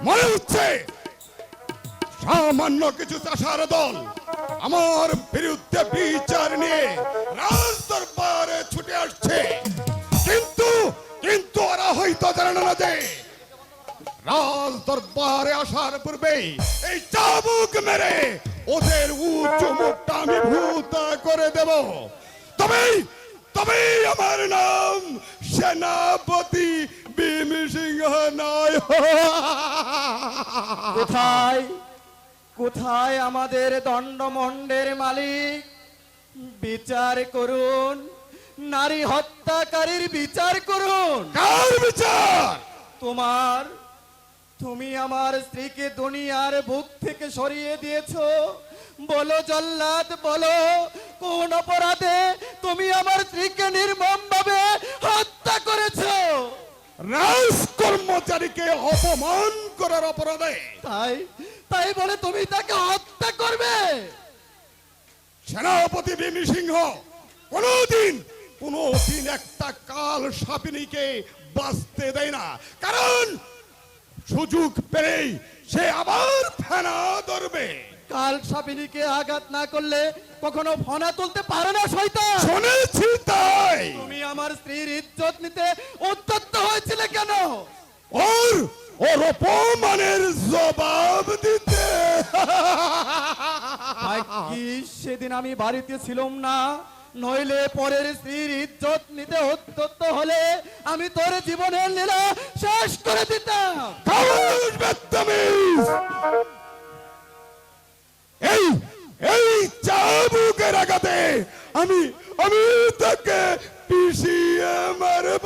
মনে হচ্ছে সামান্য কিছু চাষার দল আমার বিরুদ্ধে বিচার নিয়ে রাজ দরবারে ছুটে আসছে, কিন্তু কিন্তু ওরা হয়তো জানে না যে রাজ দরবারে আসার পূর্বে এই চাবুক মেরে ওদের উচ্চ মুখটা আমি ভূত করে দেব। তবেই তবেই আমার নাম সেনাপতি ভীম সিংহ নয়। কোথায় কোথায় আমাদের দণ্ডমণ্ডের মালিক? বিচার করুন, নারী হত্যাকারীর বিচার করুন। কার বিচার? তোমার, তুমি আমার স্ত্রীকে দুনিয়ার বুক থেকে সরিয়ে দিয়েছো। বলো জল্লাদ, বলো কোন অপরাধে তুমি আমার স্ত্রীকে নির্মমভাবে হত্যা করেছো? রাজ কর্মচারীকে অপমান করার অপরাধে। তাই তাই বলে তুমি তাকে হত্যা করবে? সেনাপতি ভীম সিংহ কোনদিন একটা কাল সাপিনীকে বাঁচতে দেয় না, কারণ সুযোগ পেলেই সে আবার ফেনা ধরবে। কাল সাপিনীকে আঘাত না করলে কখনো ফনা তুলতে পারে না শয়তান। শুনেছি তাই। তুমি আমার স্ত্রীর ইজ্জত নিতে উদ্যত হয়েছিলে কেন? ওর অপমানের জবাব দিতে। কি সেদিন আমি বাড়িতে ছিলাম না, নইলে পরের স্ত্রীর ইজ্জত নিতে উদ্যত হলে আমি তোর জীবনের লীলা শেষ করে দিতাম। এই এই চাবুকের আঘাতে আমি আমি তাকে পিষিয়ে মারব।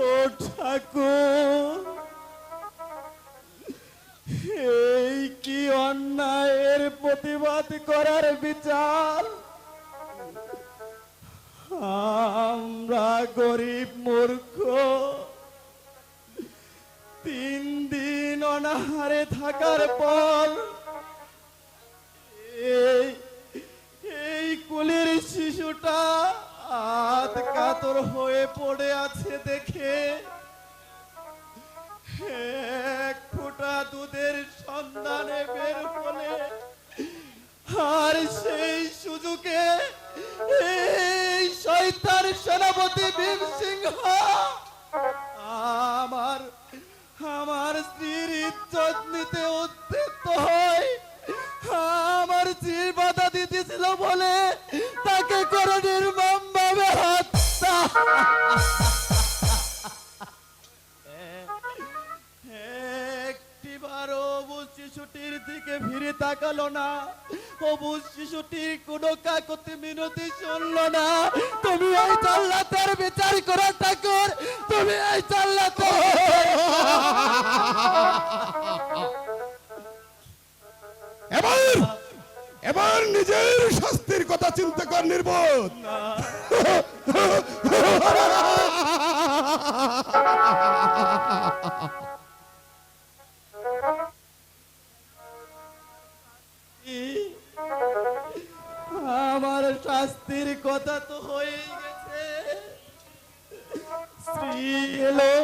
ও ঠাকুর, এই কি অন্যায়ের প্রতিবাদ করার বিচার? আমরা গরিব মূর্খ 3 দিন অনাহারে থাকার পর এই কুলের শিশুটা আধ কাতর হয়ে পড়ে আছে দেখে এক ফোঁটা দুধের সন্ধানে বের হলে, আর সেই সুযোগে এই শয়তান সেনাপতি ভীম সিংহ আমার আমার স্ত্রীর ইজ্জত নিতে উদ্যত হয়। আমার স্ত্রীর বাধা দিতেছিল বলে তাকে করে নির্মম ভাবে হত্যা। একটিবারও অবুঝ শিশুটির দিকে ফিরে তাকালো না, অবুঝ শিশুটির কোনো কাকতি মিনতি শুনলো না। তুমি এই জাল্লাতের বিচার করো ঠাকুর, তুমি এই জাল্লাতের। এবার নিজের শাস্তির কথা চিন্তা কর নির্বোধ। আমার শাস্তির কথা তো হয়ে গেছে। স্ত্রী এলো,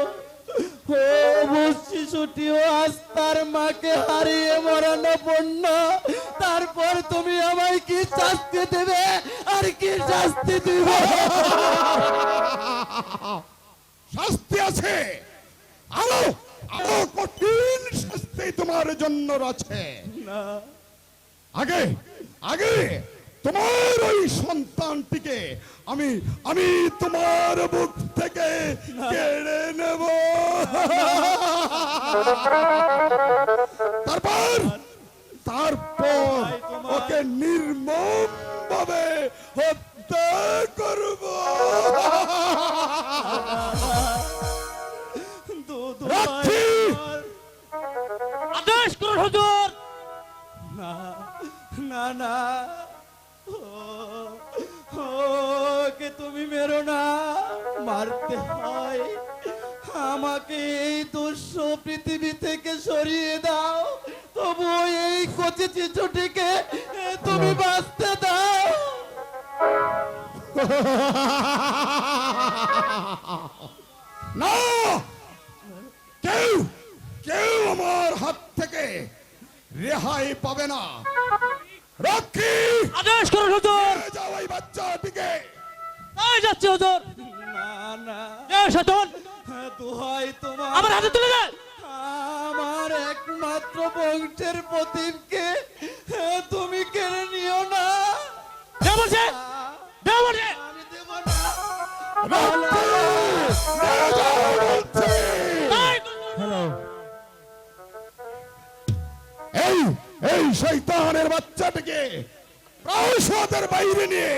শিশুটিও আজ তার মাকে হারিয়ে মরণাপন্ন। তারপর তুমি আমায় কি শাস্তি দেবে আর কি শাস্তি দিবে? শাস্তি আছে, আরো আরো কঠিন শাস্তি তোমার জন্য আছে। আগে আগে তোমার ওই সন্তানটিকে আমি আমি তোমার বুক থেকে কেড়ে নেব, তারপর তারপর ওকে নির্মম ভাবে হত্যা করব। আদেশ করুন হুজুর। না না না, ওকে তুমি মেরো না, মারতে হয় আমাকে এই দুঃস্ব পৃথিবী থেকে সরিয়ে দাও, তবু এই কচি শিশুটিকে তুমি বাঁচতে দাও। না, কেউ কেউ আমার হাত থেকে রেহাই পাবে না। রক্ষী, আদেশ করুন হুজুর। নিয়ে যাও এই বাচ্চাটিকে। তাই যাচ্ছে হুজুর। না না, এ শয়তান, দোহাই তোমার, আমার হাতে তুলে দে। আমার একমাত্র বংশের প্রদীপকে তুমি কেড়ে নিও না। দে বলছে, দে বলছে। আমি দেব না। রক্ষী, নিয়ে যাও বলছি। তাই হ্যালো, এই এই শয়তানের বাচ্চাটিকে প্রাসাদের বাইরে নিয়ে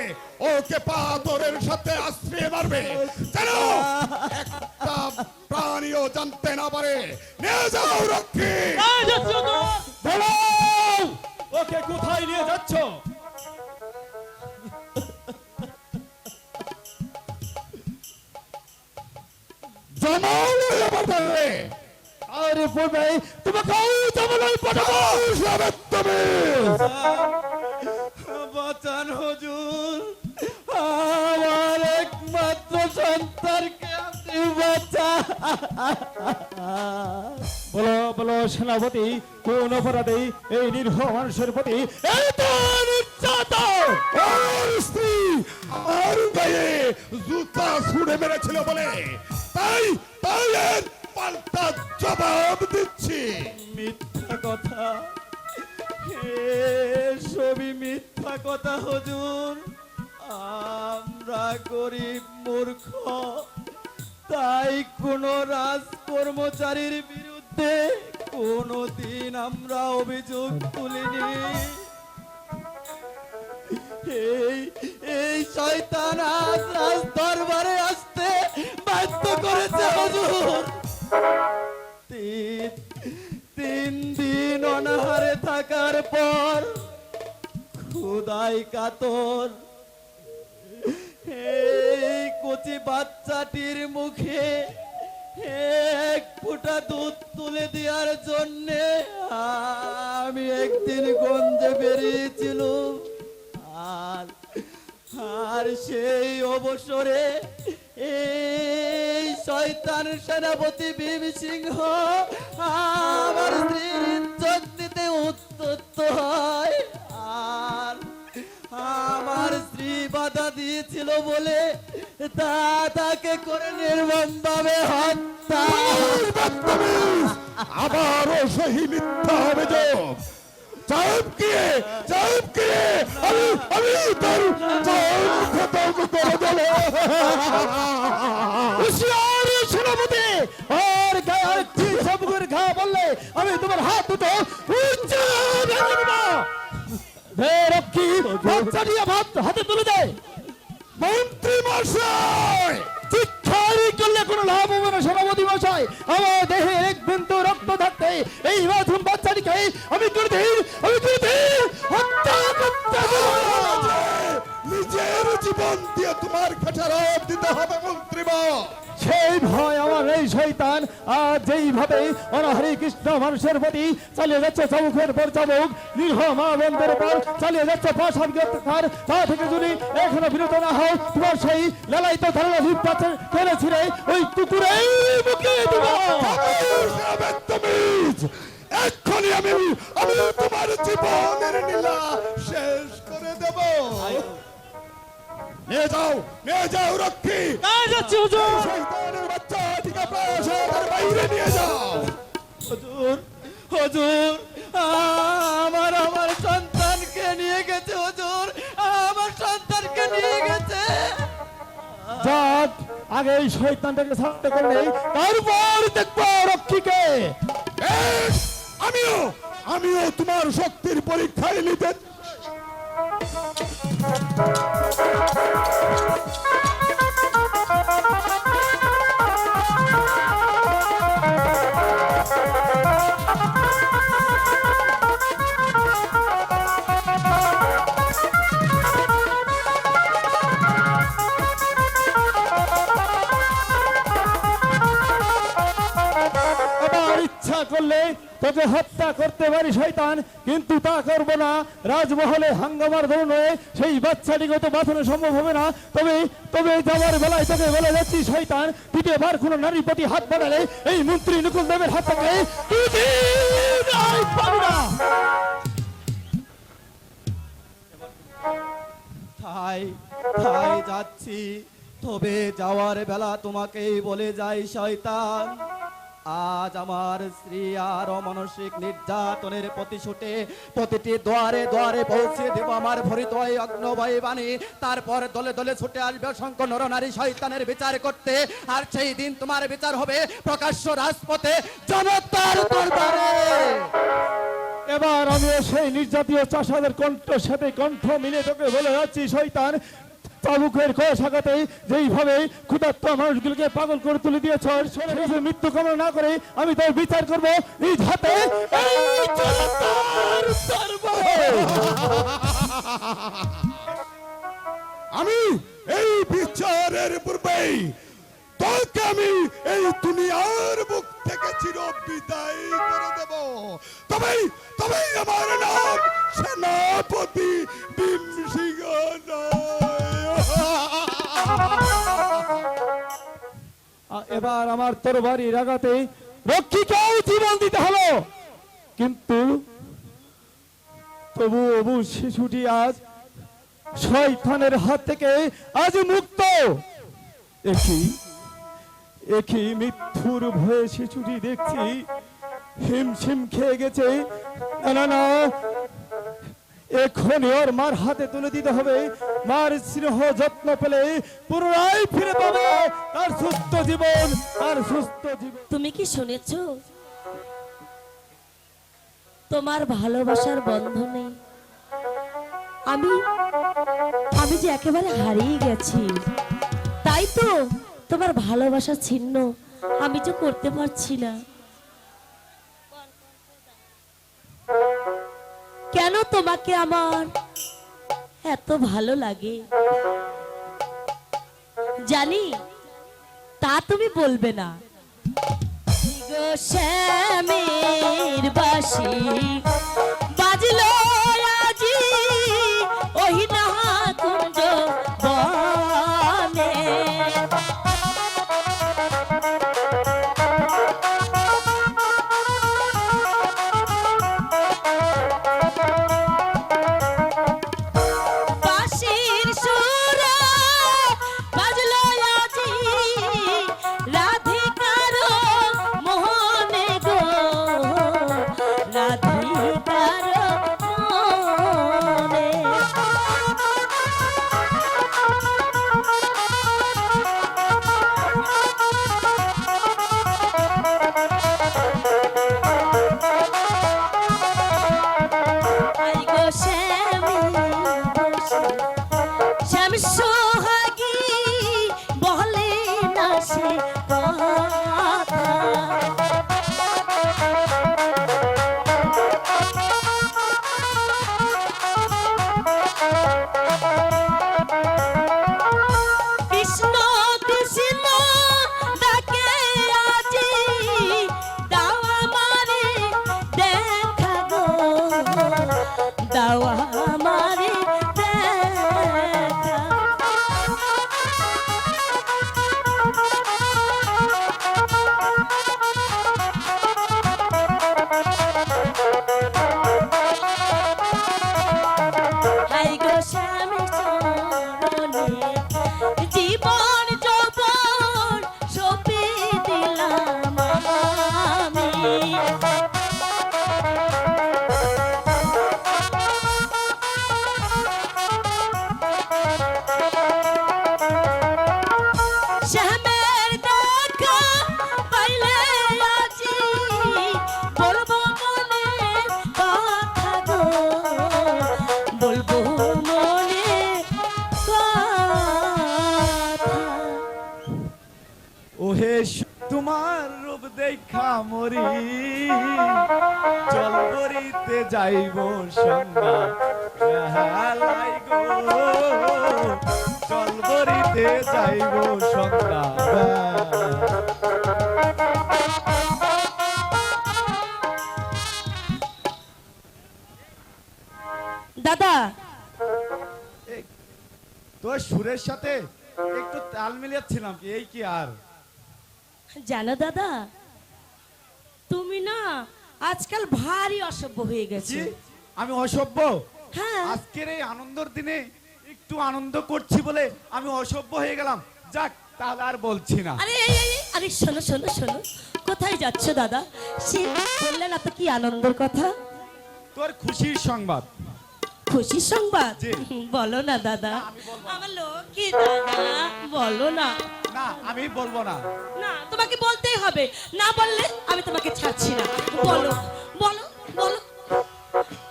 ওকে পাথরের সাথে আশ্রয় মারবে, যেন একটা প্রাণীও জানতে না পারে। নিয়ে যাও রক্ষী। তাই যাচ্ছে হুজুর। দাঁড়াও! ওকে কোথায় নিয়ে যাচ্ছ? জমালয়ে পাঠাবে। আরে ভাই, তোমাকে জমালয়ে পাঠাবো। তুমি বাঁচান হুজুর, আমার একমাত্র সন্তানকে আপনি বাঁচান। বলো বলো সেনাপতি, কোন অপরাধে এই নিরীহ মানুষের প্রতি এত নির্যাতন! ওর স্ত্রী আমার গায়ে জুতা ছুড়ে মেরেছিল বলে তাই তাই এর পাল্টা জবাব দিচ্ছি। মিথ্যা কথা, সবই মিথ্যা কথা হুজুর। আমরা গরিব মূর্খ, তাই কোন রাজ কর্মচারীর বিরুদ্ধে কোনদিন আমরা অভিযোগ তুলিনি। এই এই শয়তান আজ রাজ দরবারে আসতে বাধ্য করেছে হুজুর। তিন দিন অনাহারে থাকার পর ক্ষুধায় কাতর এই কচি বাচ্চাটির মুখে এক ফোঁটা দুধ তুলে দেওয়ার জন্যে আমি একদিন গঞ্জে বেরিয়েছিলাম। আর আর সেই অবসরে এই শয়তান সেনাপতি ভীম সিংহ আমার স্ত্রীর ইজ্জত দিতে উদ্যত হয়। আর আমার স্ত্রী বাধা দিয়েছিল বলে তাকে করে নির্মমভাবে হত্যা। আবারও সেই মিথ্যা অভিযোগ। আমি তোর জান খতম করে দেব। হুঁশিয়ার সেনাপতি, আর গায়ে আরেকটি চাবুকের ঘা বললে আমি তোমার হাত দুটো উচ্চ ভেঙে দেব। হে রক্ষী, বাচ্চাটি আমার হাতে তুলে দে। মন্ত্রী মশাই, চিৎকারি করলে কোনো লাভ হবে না সেনাপতি মশাই। আমার দেহে এক বিন্দু রক্ত থাকতে এই মাথুম বাচ্চাটিকে আমি কোনদিন হত্যা করতে দেব না। নিজের জীবন দিয়ে তোমার খেসারত দিতে হবে মন্ত্রীমা। সেই ভয় আমার এই শয়তান আর যেইভাবে অনাহারি কৃষ্ণ মানুষের প্রতি চালিয়ে যাচ্ছে চাবুকের পর চাবুক, নিরীহ মা বোনদের উপর চালিয়ে যাচ্ছে পাশার গ্রেপ্তার, তা থেকে যদি এখনো বিরত না হও তোমার সেই লালায়িত ধারণা লিপ্ত ফেলেছিলে ওই কুকুরেই মুখে দিব। এক্ষুনি আমি তোমার জীবনের নীলা শেষ করে দেব। নিয়ে যাও রক্ষী। তাই যাচ্ছে হুজুর। শয়তানের বাচ্চাটিকে প্রাসাদের বাইরে নিয়ে যাও। হুজুর, হুজুর, আমার সন্তানকে নিয়ে গেছে হুজুর, আমার সন্তানকে নিয়ে গেছে। যাক, আগে এই শয়তানটাকে শান্ত করে নেই, তারপর দেখবো রক্ষীকে। বেশ, আমিও তোমার শক্তির পরীক্ষায় নিতে আমার ইচ্ছা করলে তোকে হত্যা করতে পারি শয়তান, কিন্তু তা করব না। রাজমহলে হাঙ্গামার ধরনে সেই বাচ্চাটিকে তো বাঁচানো সম্ভব হবে না। তবে তবে যাওয়ার বেলায় তোকে বলে যাচ্ছি শয়তান, দ্বিতীয়বার কোনো নারীর প্রতি হাত বাড়ালে এই মন্ত্রী নকুল দেবের হাত থেকে তুই পাবি না। তাই তাই যাচ্ছি, তবে যাওয়ার বেলা তোমাকেই বলে যাই শয়তান, আজ আমার স্ত্রী আর অমানসিক নির্যাতনের প্রতিশোধে প্রতিটি দ্বারে দ্বারে পৌঁছে দেব আমার ভরিত এই অগ্নভয় বাণী। তারপর দলে দলে ছুটে আসবে অসংখ্য নরনারী শয়তানের বিচার করতে, আর সেই দিন তোমার বিচার হবে প্রকাশ্য রাজপথে জনতার দরবারে। এবার আমি সেই নির্যাতীয় চাষাদের কণ্ঠের সাথে কণ্ঠ মিলে তোকে বলে যাচ্ছি শয়তান, চাবুকের কষাঘাতে যেইভাবে ক্ষুধার্ত মানুষগুলোকে পাগল করে তুলে দিয়েছ, সেই মৃত্যু কামনা না করে আমি তোর বিচার করবো নিজ হাতে এই জনতার দরবারে। আমি এই বিচারের পূর্বেই তোকে আমি এই দুনিয়ার বুক থেকে চির বিদায় করে দেব। তবেই তবেই আমার নাম সেনাপতি ভীমসিংহ এবার আমার তরবারির আঘাতে রক্ষীকেও জীবন দিতে হলো, কিন্তু তবু অবু শিশুটি আজ শয়তানের হাত থেকে আজ মুক্ত। একই মৃত্যুর ভয়ে শিশুটি দেখছি হিমশিম খেয়ে গেছে। না না না, এখনই ওর মার হাতে তুলে দিতে হবে। মার স্নেহ যত্ন পেলে পুনরায় ফিরে পাবে তার সুস্থ জীবন, তার সুস্থ জীবন। তুমি কি শুনেছ? তোমার ভালোবাসার বন্ধনে আমি আমি যে একেবারে হারিয়ে গেছি। তাই তো তোমার ভালোবাসা ছিন্ন আমি যে করতে পারছি না। কেন তোমাকে আমার এত ভালো লাগে জানি, তা তুমি বলবে না। গো শ্যামের বাঁশি বাজলো আজি ওহি না কুঞ্জ বনে, বাঁশির সুরে বাজলো আজি রাধিকার মোহনে গো, রাধিকার মোহনে। আই গো শ্যামের বাঁশি, শ্যাম সোহাগী বলে না সে কথা। কৃষ্ণ কৃষ্ণ ডাকে আজি দাও আমারে দেখা গো, দাও আমারে দেখা। হাই গো স্বামী চরণে জীবন যৌবন সঁপে দিলাম আমি। শ্যামের দেখা পাইলে আজি বলবো মনের কথা গো, বলবো মনের কথা। ওহে তোমার রূপ দেখা মরি, জলবরিতে যাইব সন্ধ্যা বেলাই গো, জলবরিতে যাইব সন্ধ্যা বেলা। তোর সুরের সাথে একটু তাল মিলিয়েছিলাম কি, এই কি আর? জানো দাদা, তুমি না আজকাল ভারী অসভ্য হয়ে গেছো। কি আমি অসভ্য? হ্যাঁ, আজকের এই আনন্দের দিনে একটু আনন্দ করছি বলে আমি অসভ্য হয়ে গেলাম? যাক, তাহলে আর বলছি না। আরে আরে শোনো শোনো শোনো, কোথায় যাচ্ছ দাদা? সে বললে না তো কি আনন্দের কথা? তোর খুশির সংবাদ। খুশির সংবাদ? জি। বলো না দাদা, আমার লক্ষ্মী দাদা, বলো না। না, আমি বলবো না। না, তোমাকে বলতেই হবে, না বললে আমি তোমাকে ছাড়ছি না। বলো বলো বলো,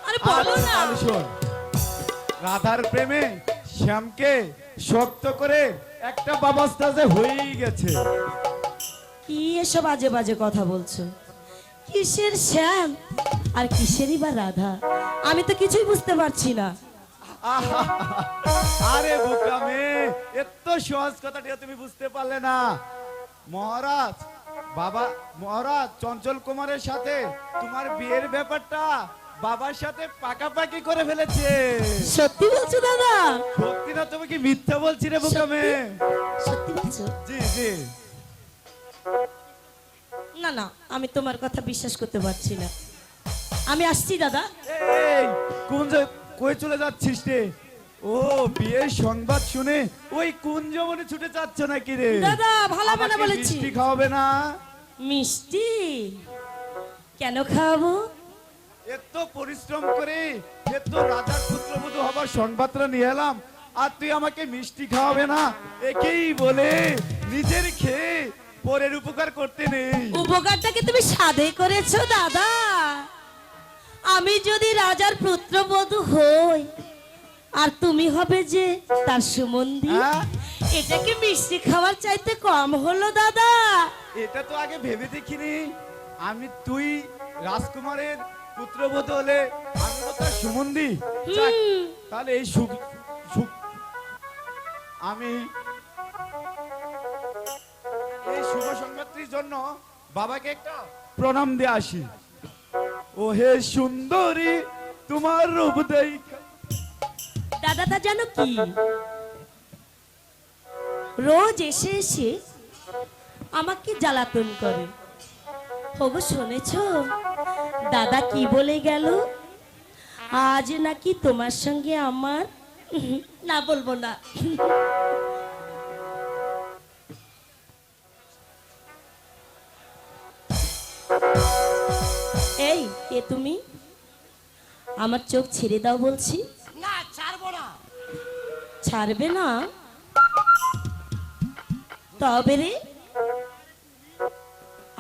আরে বলো না। আর শোন, রাধার প্রেমে শ্যামকে শক্ত করে একটা ব্যবস্থা যে হয়েই গেছে। কি এসব আজে বাজে কথা বলছো? কিসের শ্যাম আর কিসেরই বা রাধা? আমি তো কিছুই বুঝতে পারছি না। আহা! আরে বোকা মেয়ে, এত সহজ কথাটা তুমি বুঝতে পারলে না? মহারাজ, বাবা মহারাজ চঞ্চল কুমারের সাথে তোমার বিয়ের ব্যাপারটা বাবার সাথে পাকাপাকি করে ফেলেছে। সত্যি বলছো দাদা? সত্যি না, তুমি কি মিথ্যা বলছি রে বোকা মেয়ে? সত্যি বলছো? জি জি। না না, আমি তোমার কথা বিশ্বাস করতে পারছি না। আমি আসছি দাদা। এই কই চলে যাচ্ছিস রে? ও, বিয়ের সংবাদ শুনে ওই কুঞ্জবনে ছুটে যাচ্ছ নাকি রে? দাদা, ভালো হবে না আমাকে বলেছি। মিষ্টি খাওয়াবে না? মিষ্টি কেন খাওয়াবো? এত পরিশ্রম করে এত রাজার পুত্রবধূ হবার সংবাদটা নিয়ে এলাম, আর তুই আমাকে মিষ্টি খাওয়াবে না? একেই বলে নিজের খেয়ে পরের উপকার করতে নেই। উপকারটাকে তুমি সাধে করেছো দাদা। আমি যদি রাজার পুত্রবধূ হই আর তুমি হবে যে তার সুমন্দি, হ্যাঁ? এটা কি মিষ্টি খাওয়ার চাইতে কম হলো দাদা? এটা তো আগে ভেবে দেখিনি। তুই রাজকুমারের পুত্রবধূ হলে আমি তো তার সুমন্দি। যাক, তাহলে এই সুখ সুখ আমি এই শুভ সংবাদটির জন্য বাবাকে একটা প্রণাম দিয়ে আসি। ও হে সুন্দরী, তোমার রূপ দেখা। দাদা, তা জানো কি, রোজ এসে এসে আমাকে জ্বালাতন করে। হবু শুনেছো দাদা কি বলে গেল? আজ নাকি তোমার সঙ্গে আমার না বলবো না। এই কে তুমি? আমার চোখ ছেড়ে দাও বলছি। না, ছাড়বো না। ছাড়বে না? তবে রে,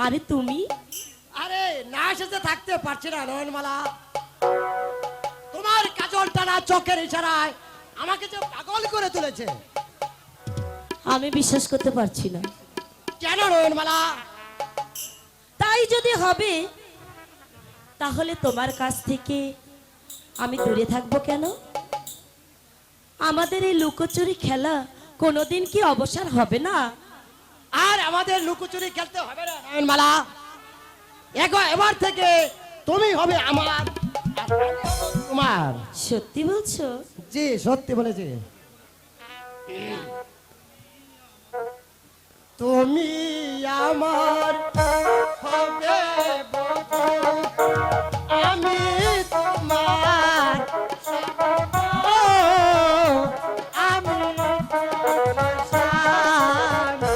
আরে তুমি? আরে না এসেতে থাকতে পারছি না নয়নমালা। তোমার কাজল টানা চোখের ইশারায় আমাকে যে পাগল করে তুলেছে। আমি বিশ্বাস করতে পারছি না। কেন নয়নমালা? তাই যদি হবে তাহলে তোমার কাছ থেকে আমি দূরে থাকবো কেন? আমাদের এই লুকোচুরি খেলা কোনোদিন কি অবসর হবে না? আর আমাদের লুকোচুরি খেলতে হবে না নয়নমালা। এবার থেকে তুমি হবে আমার, আর আমি হব তোমার। সত্যি বলছো? জি, সত্যি বলেছি। তুমি আমার হবে বধূ, আমি তোমার ও, আমি তোমার স্বামী।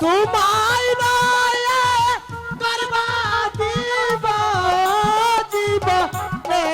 তোমায় নয় করবা দিব জীবনে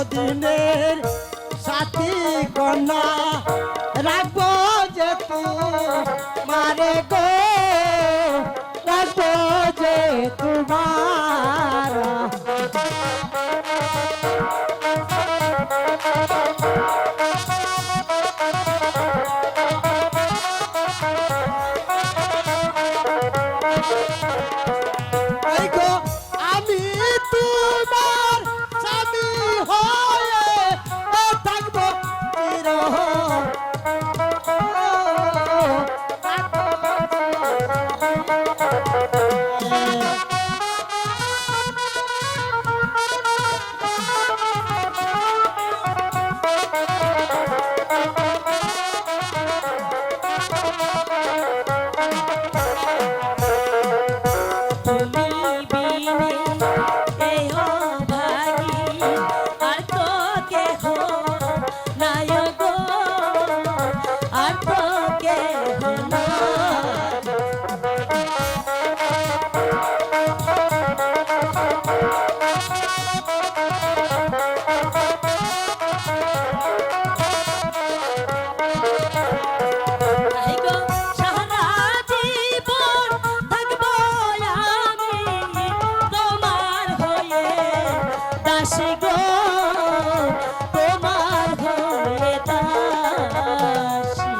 চিরদিনের সাথী কন্যা রাখবো যে মারে গো, রাখবো যে তোমার। এই গো আমি তোমার স্বামী হয়ে থাকবো চির। তুমি বিনে এই অভাগী আর তো কেহ নাই গো, আর তো কেহ নাই। তাই গো সারা জীবন থাকবো আমি তোমার হয়ে দাসী গো, তোমার হয়ে দাসী।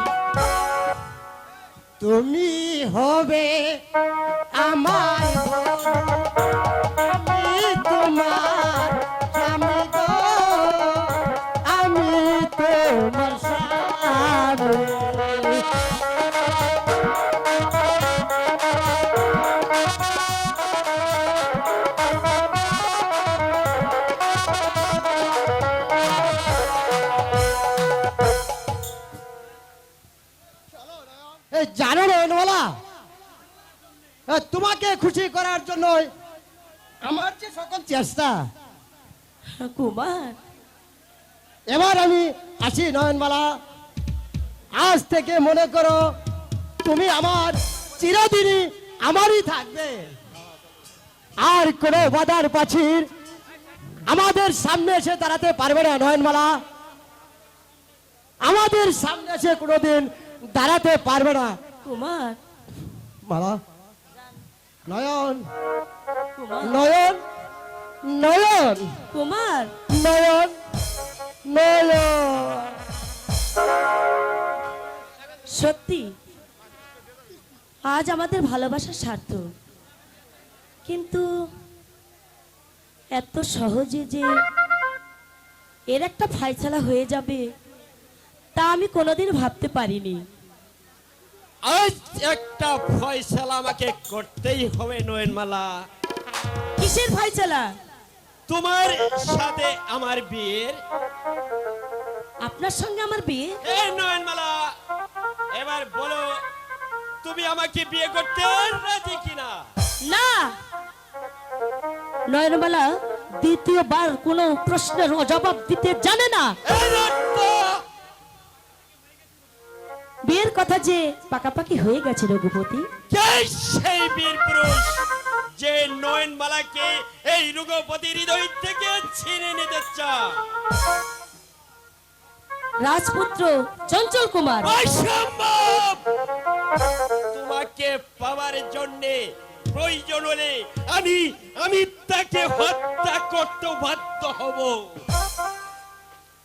তুমি হবে আমার আমি তোমার স্বামী গো, আমি তোমার স্বামী। এই জানো নয়নমালা, তোমাকে খুশি করার জন্য আমার যে সকল চেষ্টা, কুমার এবার আমি আসি নয়নমালা। আজ থেকে মনে করো তুমি আমার চিরদিনই আমারই থাকবে। আর কোনো বাধার পাছির আমাদের সামনে এসে দাঁড়াতে পারবে না নয়নমালা, আমাদের সামনে এসে কোনোদিন দাঁড়াতে পারবে না। কুমার মালা, নয়ন, কুমার নয়ন, নয়ন, কুমার নয়ন, নয়ন। সত্যি আজ আমাদের ভালোবাসা সার্থক, কিন্তু এত সহজে যে এর একটা ফায়সালা হয়ে যাবে তা আমি কোনোদিন ভাবতে পারিনি। আজ একটা ফয়সালা আমাকে করতেই হবে নয়নমালা। কিসের ফায়সালা? তোমার সাথে আমার বিয়ের। আপনার সঙ্গে আমার বিয়ে? এ নয়নমালা, এবার বলো তুমি আমাকে বিয়ে করতে রাজি কিনা? না, নয়নমালা দ্বিতীয়বার কোনো প্রশ্নের জবাব দিতে জানে না। এই রক্ত! বিয়ের কথা যে পাকাপাকি হয়ে গেছে রঘুপতি। কে সেই বীর পুরুষ যে নয়নমালাকে এই রঘুপতি হৃদয় থেকে ছিনে নিতে চায়? রাজপুত্র চঞ্চল কুমার। অসম্ভব! তোমাকে পাওয়ার জন্য প্রয়োজন হলে আমি তাকে হত্যা করতে বাধ্য হব।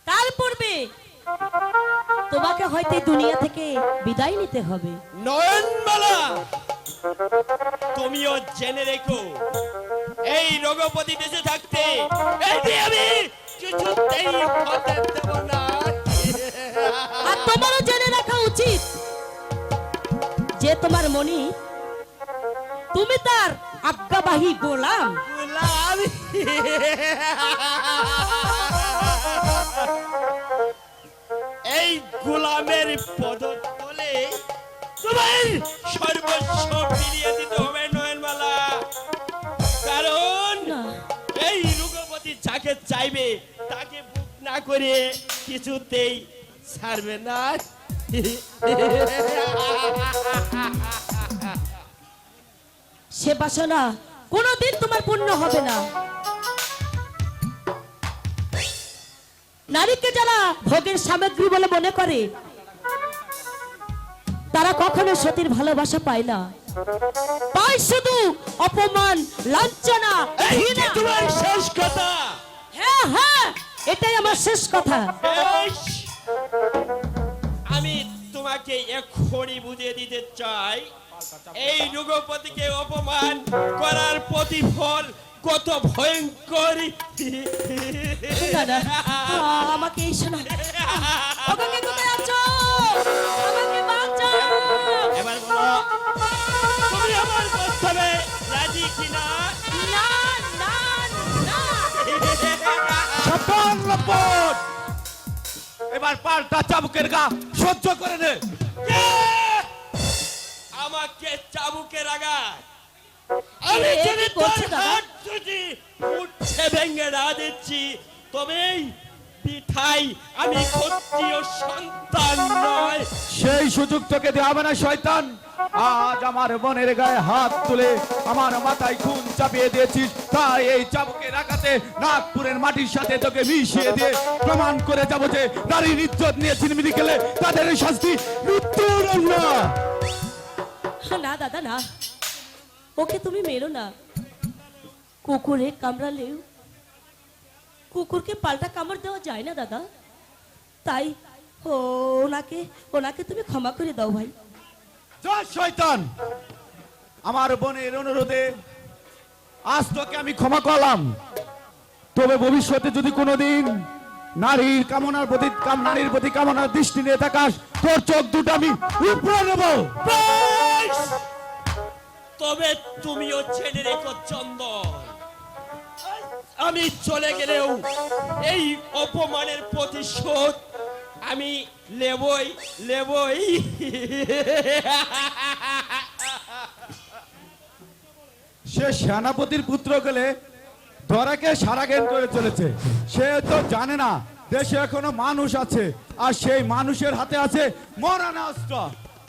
তার পূর্বে তোমাকে হয়তো এই দুনিয়া থেকে বিদায় নিতে হবে। নয়নমালা, তুমিও জেনে রেখো এই রঘুপতি দেশে থাকতে এই বিয়ে আমি কিছুতেই হতে দেব না। আর তোমারও জেনে রাখা উচিত যে তোমার মনি, তুমি তার আজ্ঞাবাহী গোলাম। গোলাম? এই গোলামের পদতলে তোমার সর্বস্ব ফিরিয়ে দিতে হবে নয়নমালা, কারণ না, এই রঘুপতি যাকে চাইবে তাকে বুক না করে কিছুতেই ছাড়বে না। সে বাসনা কোনোদিন তোমার পূর্ণ হবে না। নারীকে যারা ভোগের সামগ্রী বলে মনে করে তারা কখনো সতীর ভালোবাসা পায় না, পায় শুধু অপমান, লাঞ্ছনা, ঘৃণা। তোমার শেষ কথা। হ্যাঁ হ্যাঁ, এটাই আমার শেষ কথা। বেশ, আমি তোমাকে এক্ষুনি বুঝিয়ে দিতে চাই এই রঘুপতিকে অপমান করার প্রতিফল কত ভয়ঙ্কর। দাদা, আমাকে এই শোনা। ওখানে কোথায় আছো? আমাকে বাঁচাও। এবার বলো, তুমি আমার প্রস্তাবে রাজি কিনা? না না না। সাবধান লম্পট, এবার পাল্টা চাবুকের গা সহ্য করে নে। কে আমাকে চাবুকের আঘাত? আমি এই যদি কি তোর করছো দাদা? হাত যদি উঠছে ভেঙে না দিচ্ছি, তবেই পিঠাই আমি ক্ষত্রিয় সন্তান নয়। সেই সুযোগ তোকে দেওয়া হবে না শয়তান। আজ আমার বোনের গায়ে হাত তুলে আমার মাথায় খুন চাপিয়ে দিয়েছিস, তাই এই চাবুকের আঘাতে নাগপুরের মাটির সাথে তোকে মিশিয়ে দিয়ে প্রমাণ করে যাবো যে নারীর ইজ্জত নিয়ে ছিনিমিনি খেলে তাদের এই শাস্তি মৃত্যুর না। না দাদা না, ওকে তুমি মেরো না। কুকুরে কামড়ালেও কুকুরকে পাল্টা কামড় দেওয়া যায় না দাদা, তাই ওনাকে ওনাকে তুমি ক্ষমা করে দাও ভাই। জয় শয়তান, আমার বোনের অনুরোধে আজ তোকে আমি ক্ষমা করলাম, তবে ভবিষ্যতে যদি কোনোদিন নারীর প্রতি কামনার দৃষ্টি নিয়ে থাকাস, তোর চোখ দুটো আমি উপরে নেব। বেশ, তবে তুমিও জেনে রেখো চন্দন, আমি চলে গেলেও এই অপমানের প্রতিশোধ আমি নেবই নেবই। সে সেনাপতির পুত্র গেলে ধরাকে সারা জ্ঞান করে চলেছে। সে তো জানে না দেশে এখনো মানুষ আছে, আর সেই মানুষের হাতে আছে মরানা অস্ত্র।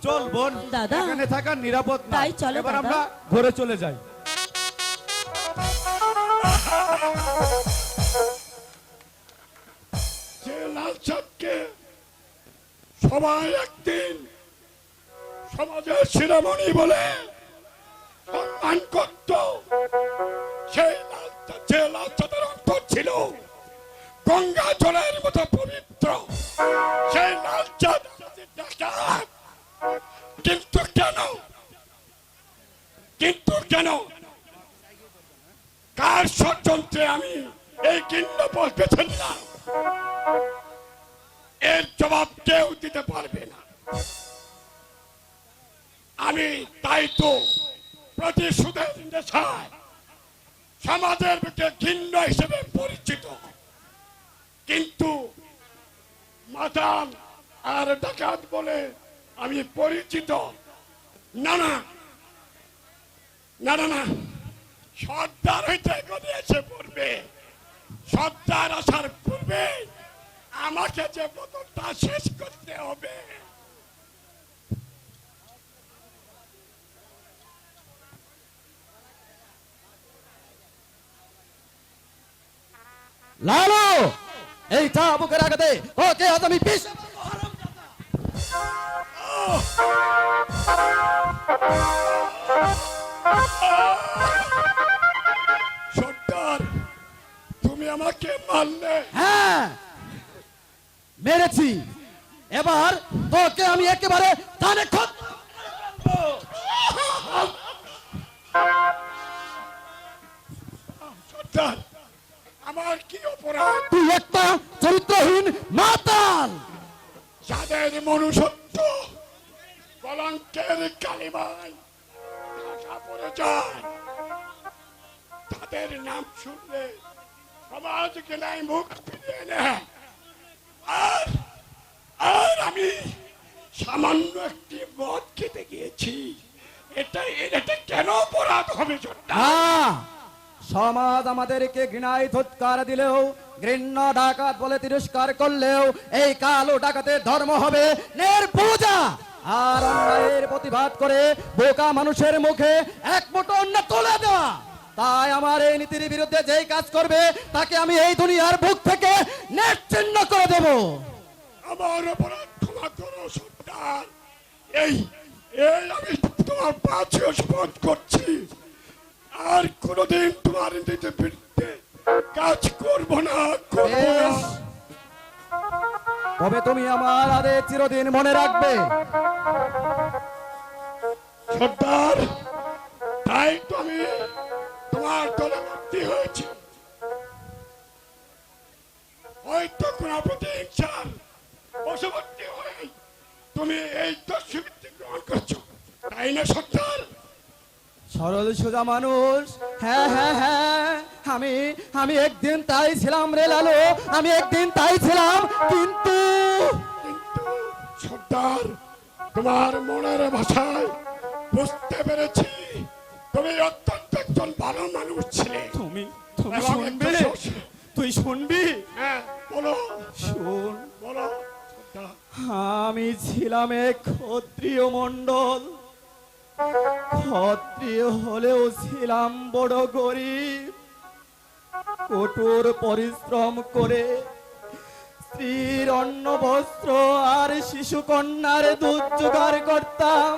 চল বোন, দাদা, এখানে থাকার নিরাপদ না। তাই চলো এবার দাদা। আমরা ঘরে চলে যাই। যে লাল চাঁদকে সবাই একদিন সমাজের শিরোমণি বলে সম্মান করত, সেই যে লাল চাঁদের অন্তর ছিল গঙ্গা জলের মতো পবিত্র, সেই লাল চাঁদ আমাদের ডাকাত। কিন্তু কেন কার ষড়যন্ত্রে আমি এই কিন্নপদ বেছে নিলাম, এর জবাব কেউ দিতে পারবে না। আমি তাই তো প্রতিশোধের নেশায় সমাজের বুকে ঘৃণ্য হিসেবে পরিচিত, কিন্তু মাতাল আর ডাকাত বলে আমি পরিচিত না। না না না না, সর্দার হইতে গদি এসে পড়বে, সর্দার আসার পূর্বে আমাকে যে বদলটা শেষ করতে হবে। লালু, এই চাবুকের আঘাতে ওকে আজ আমি পিস সর্দার, তুমি আমাকে মারলে। হ্যাঁ মেরেছি, এবার তোকে আমি একেবারে কানে সর্দার, আমার কি অপরাধ? তুই একটা চরিত্রহীন মাতাল। যাদের মনুষ্যত্ব কলঙ্কের কালিমায় ঢাকা পড়ে যায়, তাদের নাম শুনলে সমাজ গেলায় মুখ ফিরিয়ে নেয়। আর আমি সামান্য একটি মদ খেতে গিয়েছি, এটা কেন অপরাধ হবে সর্দার? হ্যাঁ, সমাজ আমাদেরকে ঘৃণায় ধিক্কার দিলেও, ঘৃণ্য ডাকাত বলে তিরস্কার করলেও, এই কালো ডাকাতের ধর্ম হবে নির্বুজা আর অন্যায়ের প্রতিবাদ করে বোকা মানুষের মুখে এক মুঠো অন্ন তুলে দেওয়া। তাই আমার এই নীতির বিরুদ্ধে যেই কাজ করবে তাকে আমি এই দুনিয়ার বুক থেকে নিশ্চিহ্ন দেব। আমার অপরাধ ক্ষমা করো সর্দার। এই এই আমি তোমার পাশে শপথ করছি, আর কোনোদিন তোমার নিজের বিরুদ্ধে কাজ করব না, করব না। বেশ। তবে তুমি আমার আদেশ চিরদিন মনে রাখবে। সর্দার, তাই তো আমি তোমার দলে ভর্তি হয়েছি। হয়তো কোনো প্রতিহিংসার বশবর্তী হয়ে তুমি এই দস্যুবৃত্তি গ্রহণ করছো, তাই না সর্দার? সরল সোজা মানুষ, হ্যাঁ হ্যাঁ হ্যাঁ, আমি একদিন তাই ছিলাম রে লালু, আমি একদিন তাই ছিলাম, কিন্তু কিন্তু সর্দার, তোমার মনের ভাষায় বুঝতে পেরেছি তুমি অত্যন্ত একজন ভালো মানুষ ছিলে। তুমি এবং শুনবে, একজন সৎ- তুই শুনবি, হ্যাঁ, বলো শোন। বলো সর্দার। আমি ছিলাম এক ক্ষত্রিয় মণ্ডল, ক্ষত্রিয় হলেও ছিলাম বড় গরিব। কঠোর পরিশ্রম করে স্ত্রীর অন্ন বস্ত্র আর শিশু কন্যার দুধ জোগাড় করতাম।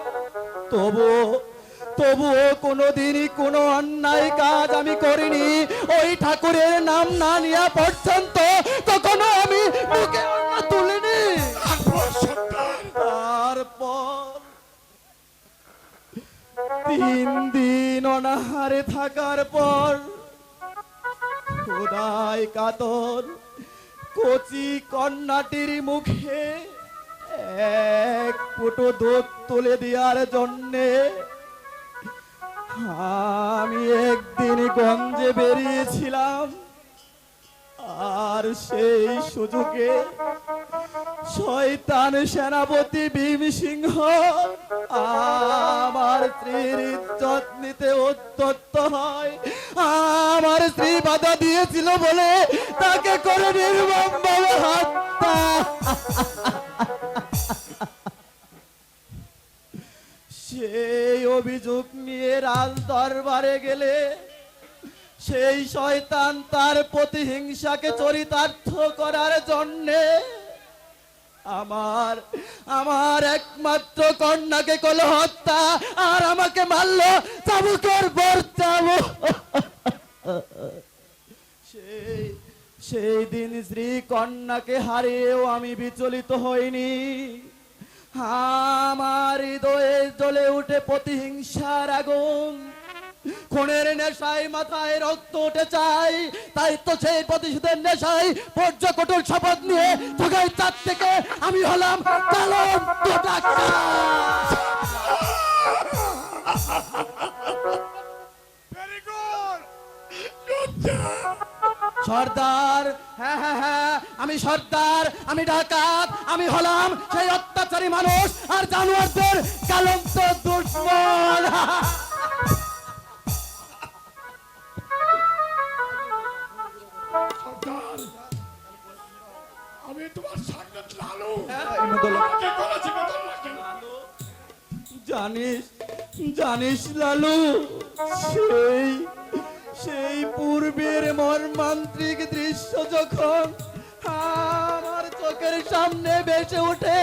তবুও কোনোদিনই কোনো অন্যায় কাজ আমি করিনি। ওই ঠাকুরের নাম না নেওয়া পর্যন্ত কখনো আমি মুখে অন্ন তুলিনি। তারপর সর্দার, তারপর 3 দিন অনাহারে থাকার পর খোদাই কাতর কচি কন্যাটির মুখে এক ফুটো দুধ তুলে দেওয়ার জন্যে আমি একদিন গঞ্জে বেরিয়েছিলাম। আর সেই সুযোগে শয়তান সেনাপতি ভীম সিংহ আমার স্ত্রীর ইজ্জত নিতে উদ্যত হয়। আমার স্ত্রী বাধা দিয়েছিল বলে তাকে করে নির্মমভাবে হত্যা। সেই অভিযোগ নিয়ে রাজ দরবারে গেলে সেই শয়তান তার প্রতিহিংসাকে চরিতার্থ করার জন্যে আমার একমাত্র কন্যাকে করল হত্যা, আর আমাকে মারলো চাবুকের পর চাবুক। সেই দিন স্ত্রী কন্যাকে হারিয়েও আমি বিচলিত হইনি। আমার হৃদয়ে জ্বলে উঠে প্রতিহিংসার আগুন। খুনের নেশায় মাথায় রক্ত উঠে চাই, তাই তো সেই প্রতিশোধের নেশায় পর্যকটুর শপথ নিয়ে ঢাকায় 4 থেকে আমি হলাম কালন্ত ডাক্তার। ভেরি গুড সর্দার। সর্দার, হ্যাঁ হ্যাঁ হ্যাঁ, আমি সর্দার, আমি ডাকাত, আমি হলাম সেই অত্যাচারী মানুষ আর জানোয়ারদের কালন্ত দুশ্মন। সর্দার, আমি তোমার সামনে লালু ইমদুল্লাহ। আমাকে করেছি বদল না কেন? জানিস লালু, সেই পূর্বের মর্মান্তিক দৃশ্য যখন আমার চোখের সামনে ভেসে ওঠে,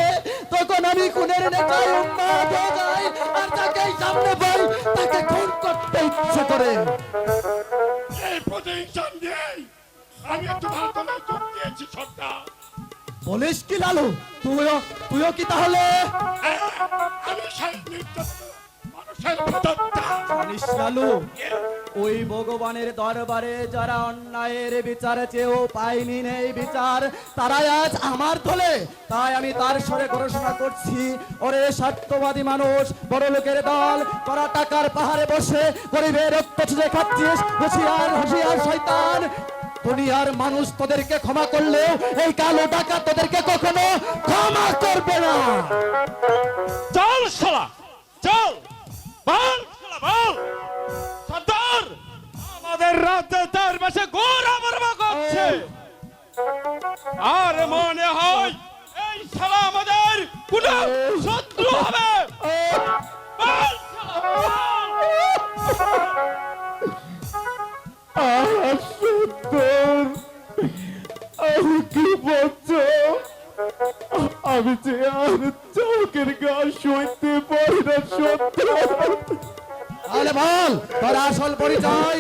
তখন আমি খুনের নেশায় উন্মাদ হয়ে যাই, আর তাকে সামনে পাই তাকে খুন করতে ইচ্ছে করে। এই প্রতিহিংসা নিয়েই আমি তোমার দলে যোগ দিয়েছি সর্দার। বলিস কি লালু, তুইও কি তাহলে? আমি সেই নির্যাতিত মানুষের প্রদত্তা। জানিস লালু, ওই ভগবানের দরবারে যারা অন্যায়ের বিচার চেয়েও পায়নি নেই বিচার, তারাই আজ আমার দলে। তাই আমি তার স্বরে ঘোষণা করছি, ওরে স্বার্থবাদী মানুষ, বড় লোকের দল, তোরা টাকার পাহাড়ে বসে গরিবের রক্ত চুষে খাচ্ছিস। হুঁশিয়ার হুঁশিয়ার শয়তান, দুনিয়ার মানুষ তোদেরকে ক্ষমা করলেও এই কালো টাকা তোদেরকে কখনো ক্ষমা করবে না। চল শালা, চল, বল শালা, বল। সর্দার, আমাদের রাজ্যে 4 মাসে গোরা বর্মা করছে, আর মনে হয় এই শালা আমাদের কোন শত্রু হবে। বল শালা, বল। সুন্দর, আমি কি বলছো? আমি যে আর চৌকের গা সইতে পারি না সত্তর। তাহলে বল তোর আসল পরিচয়।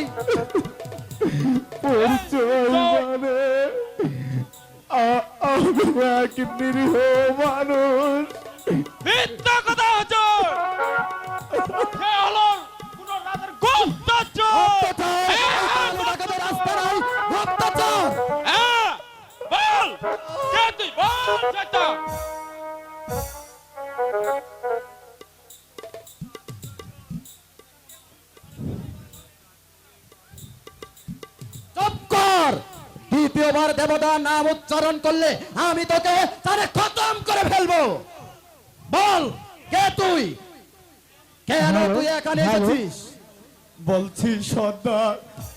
পরিচয় মানে আমি এক নিরীহ মানুষ। মিথ্যা কথা হচ্ছে। সে হলো কোন রাজার গুপ্তচর। রাস্তা নাই, গুপ্তচর। হ্যাঁ, বল কে তুই, বল সেটা। চুপ কর। দ্বিতীয়বার দেবতার নাম উচ্চারণ করলে আমি তোকে তারে খতম করে ফেলবো। বল কে তুই, কেন তুই এখানে এসেছিস? বলছি সর্দার,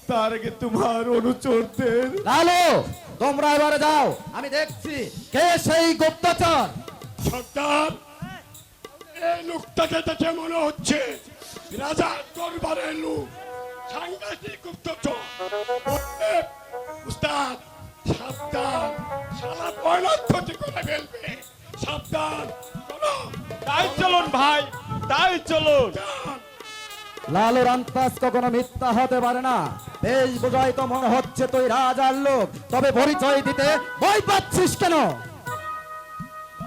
তার আগে তোমার অনুচরদের। লালু, তোমরা এবারে যাও, আমি দেখছি কে সেই গুপ্তচর। সর্দার, এই লোকটাকে দেখে মনে হচ্ছে রাজার দরবারের লোক, সাংঘাতিক গুপ্তচর। উস্তাদ সাবধান, সারা পয়নাথটি করে ফেলবে। সাবধান, চলো তাই চলুন ভাই, তাই চলুন। যান। লালুর আন্তাজ কখনো মিথ্যা হতে পারে না। বেশ বোঝাই তো মনে হচ্ছে তুই রাজার লোক, তবে পরিচয় দিতে ভয় পাচ্ছিস কেন?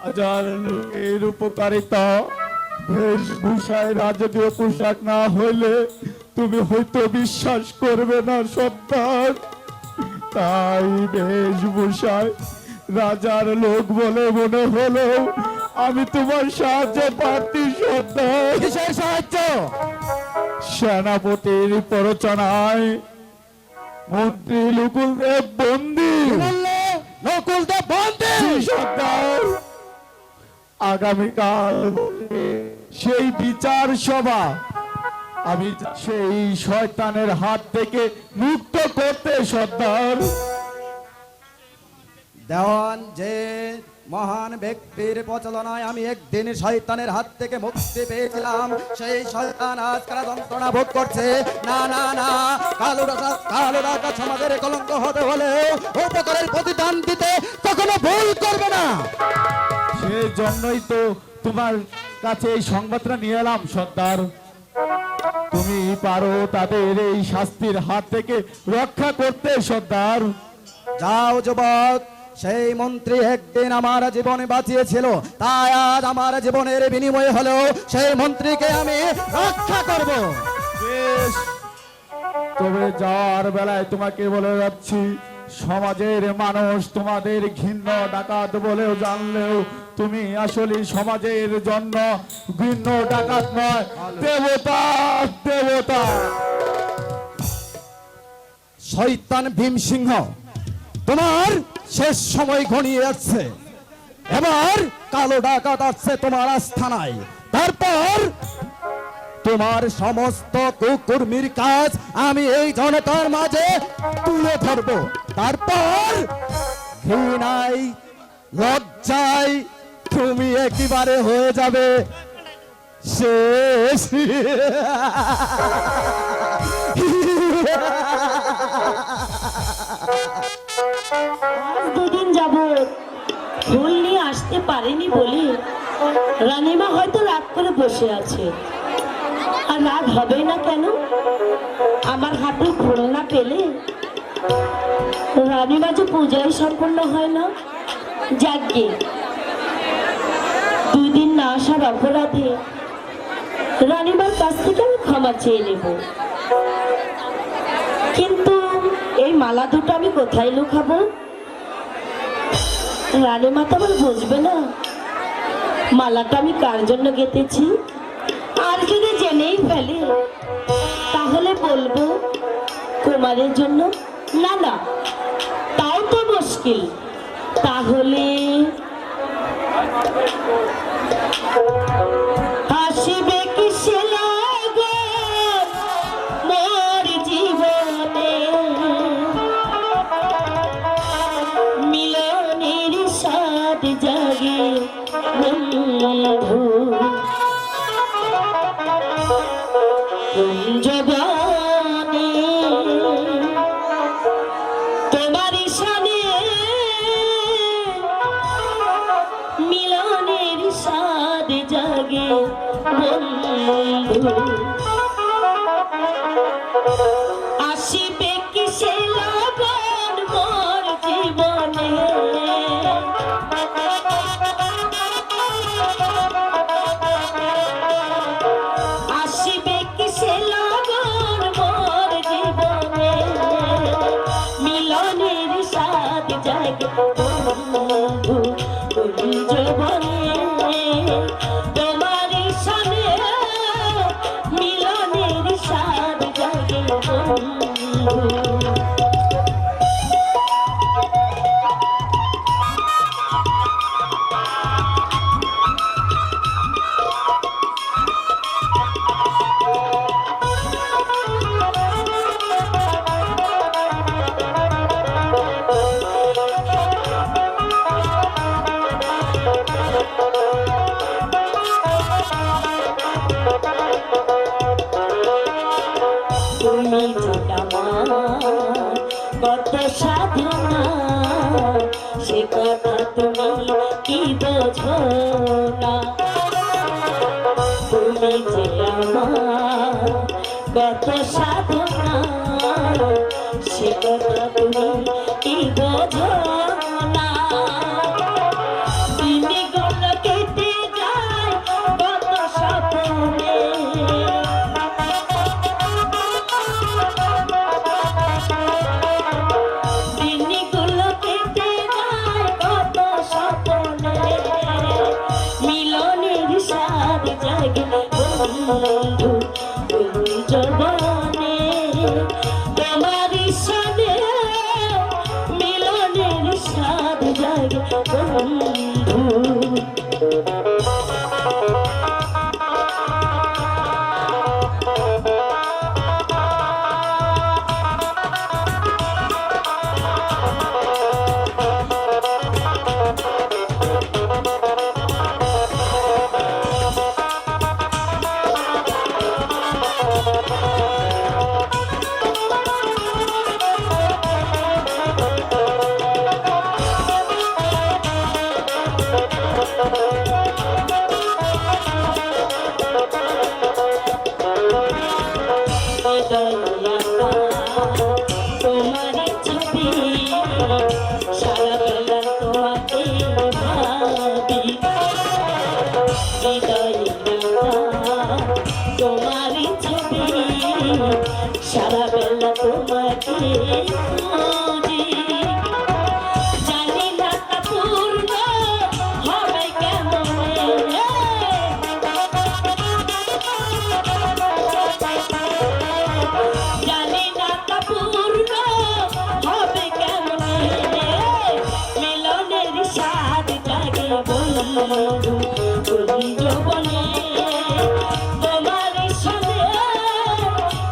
রাজার লোকের উপকারিতা বেশভূষায় রাজকীয় পোশাক না হইলে তুমি হয়তো বিশ্বাস করবে না সর্দার। তাই বেশভূষায় রাজার লোক বলে মনে হলো আমি তোমার সাহায্য প্রার্থী সর্দার। কিসের সাহায্য? সেনাপতির প্ররোচনায় মন্ত্রী নকুলদেব বন্দী। বললে নকুলদেব বন্দী? সর্দার, আগামীকাল সেই বিচার সভা আমি সেই শয়তানের হাত থেকে মুক্ত করতে সর্দার। দেওয়ান, যে মহান ব্যক্তির প্রচলনায় আমি একদিন শয়তানের হাত থেকে মুক্তি পেয়েছিলাম, সেই শয়তান আজ কারা যন্ত্রণা ভোগ করছে। না না না, কালো ডাকাত সমাজের কলঙ্ক হতে হলে উপকারের প্রতিদান দিতে কখনো ভুল করবে না। সেই জন্যই তো তোমার কাছে এই সংবাদটা নিয়ে এলাম সর্দার। তুমি পারো তাদের এই শাস্তির হাত থেকে রক্ষা করতে সর্দার। যাও যুবক, সেই মন্ত্রী একদিন আমার জীবন বাঁচিয়েছিল, তাই আজ আমার জীবনের বিনিময়ে হলেও সেই মন্ত্রীকে আমি রক্ষা করব। বেশ, তবে যাওয়ার বেলায় তোমাকে বলে যাচ্ছি, সমাজের মানুষ তোমাদের ঘৃণ্য ডাকাত বলেও জানলেও তুমি আসলে সমাজের জন্য ঘৃণ্য ডাকাত নয়, দেবতা। দেবতা শয়তান ভীমসিংহ, তোমার শেষ সময় ঘনিয়ে আসছে। এবার কালো ডাকাত আসছে তোমার আস্থানায়, তারপর তোমার সমস্ত কুকর্মীর কাজ আমি এই জনতার মাঝে তুলে ধরবো। তারপর ঘৃণায় লজ্জায় তুমি একেবারে হয়ে যাবে শেষ। আজ দুদিন যাবত ফুল নিয়ে আসতে পারেনি বলে রানীমা হয়তো রাগ করে বসে আছে। আর রাগ হবে না কেন? আমার হাতে ফুল না পেলে রানীমা যে পূজাই সম্পন্ন হয় না। যাকে দুদিন না আসার অপরাধে রানীমার কাছ থেকে আমি ক্ষমা চেয়ে নেব। কিন্তু এই মালা দুটো আমি কোথায় লুকাবো? রানীমা তো আমার বুঝবে না মালাটা আমি কার জন্য গেঁথেছি। আর যদি জেনেই ফেলে তাহলে বলবো কুমারের জন্য। না না, তাও তো মুশকিল। তাহলে আসবে কি সে লাগন মোর জীবনে, মিলনের সাথ জাগে বন্ধু। কুঞ্জবনে তোমার শানে মিলন বন্ধু আসিবে কিসে লগন মোর জীবনে আসিবে কিসে লগন মোর জীবনে মিলনের সাথ জাগে বন্ধু জীবনে তোমার সনে মিলনের সাথ জাগে বন্ধু তুমি আমার কত সাধনা সে কথা তুমি কি বোঝো না তুমি যে আমার কত সাধনা সে কথা তুমি কি বোঝো না দিনে গল কেটে যায় কত স্বপ্নে বন্ধু জবানে তোমার সনে মিলনের সাথ জাগে বন্ধু তোমার ছবি সারা বেলা তোমাকে ভাবি হৃদয়ে তোমার ছবি সারা বেলা তোমাকে খুঁজি জানি না তা পূর্ণ হবে কেমন জানি না তা পূর্ণ হবে কেমন মিলনের সাথ জাগে বন্ধু যৌবনে তোমার সনে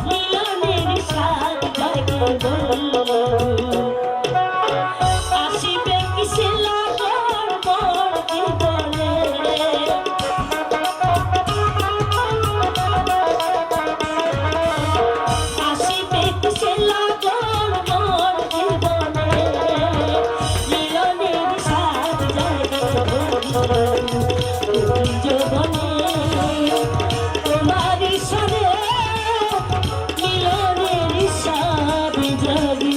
মিলনের সাথ জাগে বন্ধু আসিবে কিসে লাগন মোর জীবনে আসিবে কিসে লাগন মোর জীবনে মিলনের সাথ জাগে বন্ধু জীবনে তোমার সনে মিলনের সাথ জাগে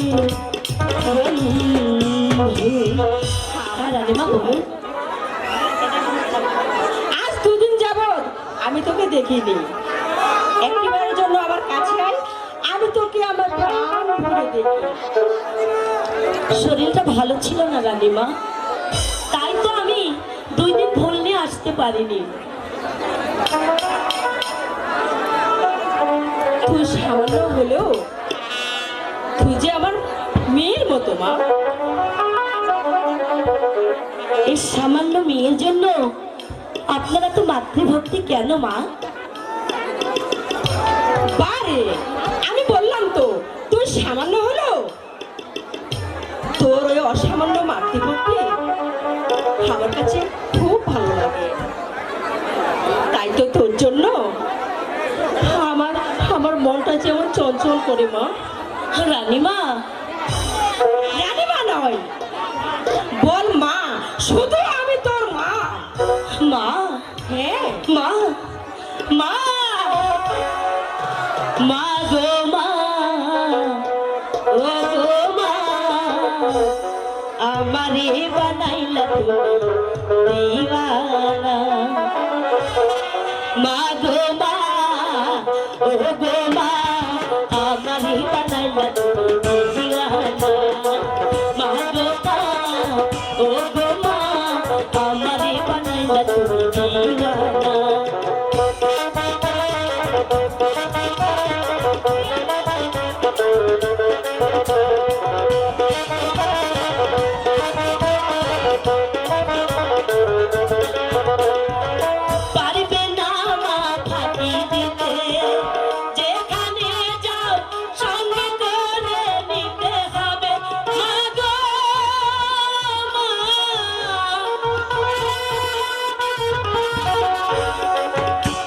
আজ দুদিন যাবত আমি তোকে দেখিনি একটিবারের জন্য আমার কাছে আয় আমি তোকে আমার প্রাণ ভরে দেখি শরীরটা ভালো ছিল না রানীমা তাই তো আমি 2 দিন ভুল নিয়ে আসতে পারিনি তুই সামান্য হলেও তুই যে আমার মেয়ের মতো মা এই সামান্য মেয়ের জন্য আপনারা তো মাতৃভক্তি কেন মা বারে আমি বললাম তো তুই সামান্য হলো তোর ওই অসামান্য মাতৃভক্তি আমার কাছে খুব ভালো লাগে তাই তো তোর জন্য আমার মনটা যেমন চঞ্চল করে মা রানীমা রানীমা নয় বল মা শুধু আমি তোর মা মা হ্যাঁ মা তুমি দিওয়ানা মা গো মা ও গো মা আমারই বানাইলা তুমি দিওয়ানা মা গো মা ও গো মা আমারই বানাইলা তুমি দিওয়ানা পারবে না মা ফাঁকি দিতে যেখানে যাও সঙ্গে করে নিতে হবে মা গো মা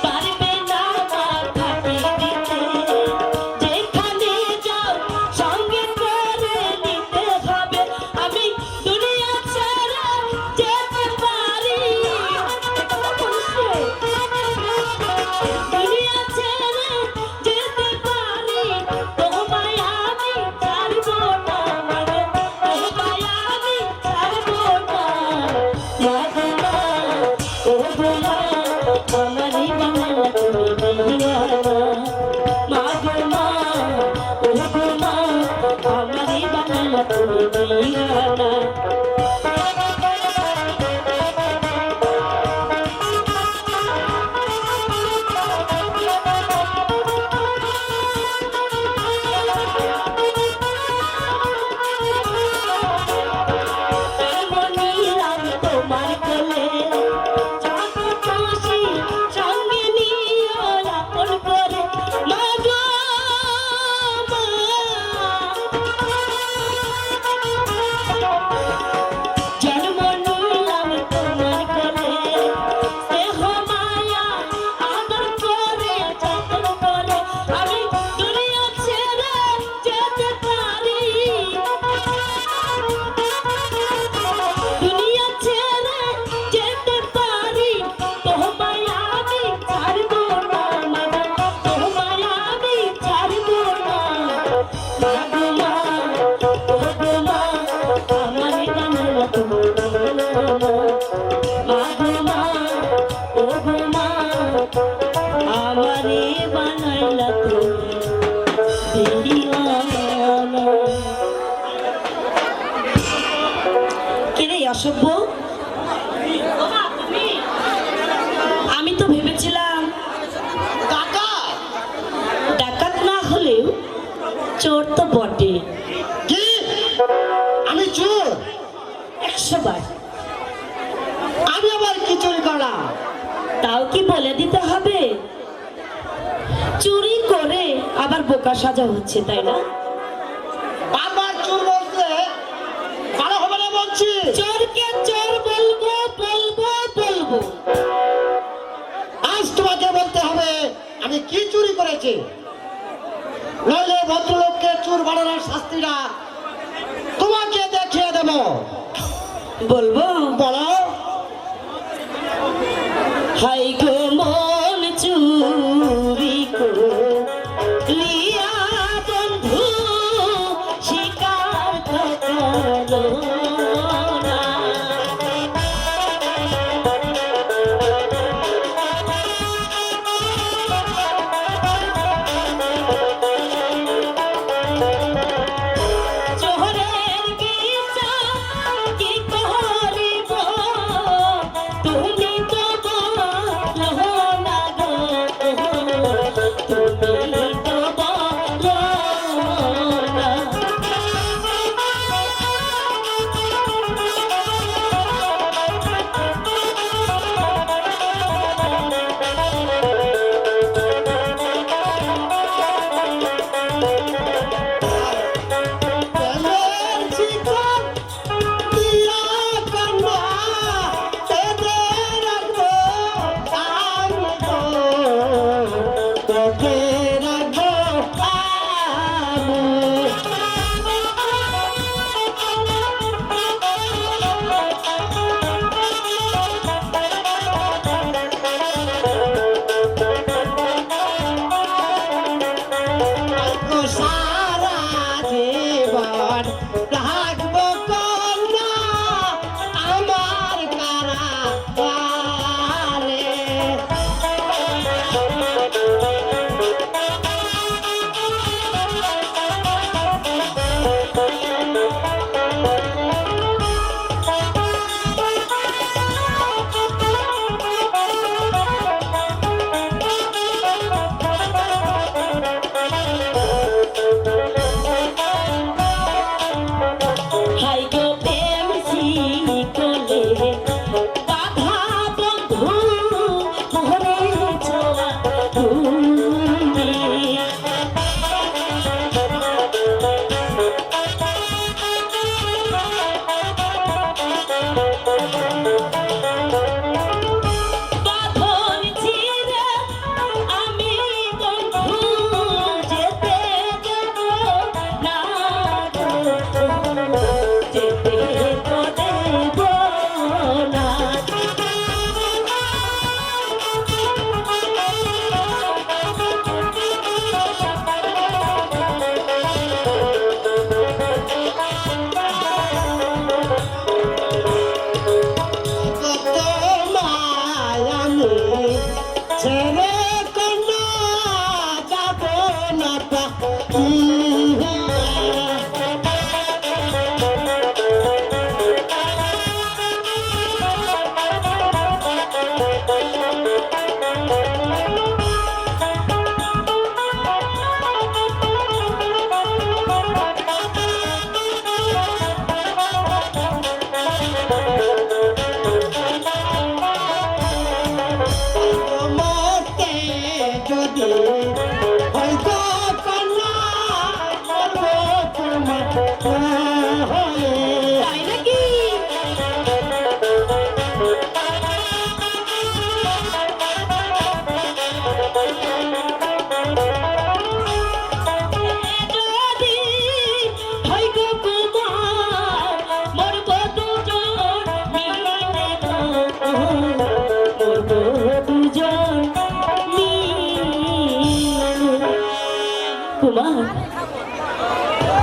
পারবে না মা ফাঁকি দিতে যেখানে যাও সঙ্গে করে নিতে হবে আমি দুনিয়া ছেড়ে যেতে পারি দুনিয়া ছেড়ে যেতে পারি তোমায় আমি ছাড়বো না মানে তোমায় আমি ছাড়বো না মা গো মা ও গো মা আমারই বাংলা তুমি দিওয়ানা মা গো মা ও গো মা আমারই বাংলা তুমি দিওয়ানা মনিরাম তোমার কোলে যত খুশি সঙ্গে নিও আপন করে মা গো মা জন্ম নিলাম তোমার কোলে স্নেহ মায়া আদর করে যতন করে আমি দুনিয়া ছেড়ে যেতে পারি দুনিয়া ছেড়ে যেতে পারি তোমায় আমি ছাড়বো না মাগো তোমায় আমি ছাড়বো না মা গো মা ও গো মা আমারই বাংলা তুমি দিওয়ানা মা গো মা ও গো মা আমারই বানাইলা তুমি দিওয়ানা কিরে অসভ্য আমি তো ভেবেছিলাম ডাকাত না হলেও চোর তো বটে কি আমি চোর 100 বার আমি আবার কি চুরি করলাম তাও কি বলে দিতে হবে চুরি করে আবার বোকা সাজা হচ্ছে তাই না বারবার চোর বলতে ভালো হবে না বলছি চোরকে চোর বলবো বলবো বলবো আজ তোমাকে বলতে হবে আমি কি চুরি করেছি নইলে ভদ্রলোককে চোর বানানোর শাস্তিটা তোমাকে দেখিয়ে দেব বলবো বলো হাই গো মন চুরি লিয়া বন্ধু শিকার করলো না চোরের বিচার কি করিব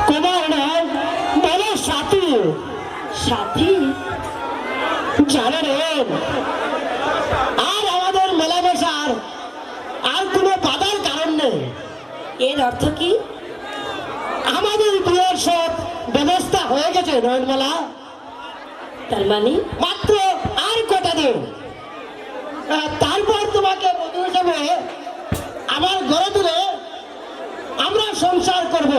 কুমার নয় বলো সাথী। সাথী জানেন আর আমাদের মেলামেশার আর কোনো বাধার কারণ নেই। এর অর্থ কি? আমাদের বিয়ের সব ব্যবস্থা হয়ে গেছে নয়নমালা। তার মানে মাত্র আর কটা দিন, তারপর তোমাকে বধূ হিসেবে আমার ঘরে তুলে আমরা সংসার করব।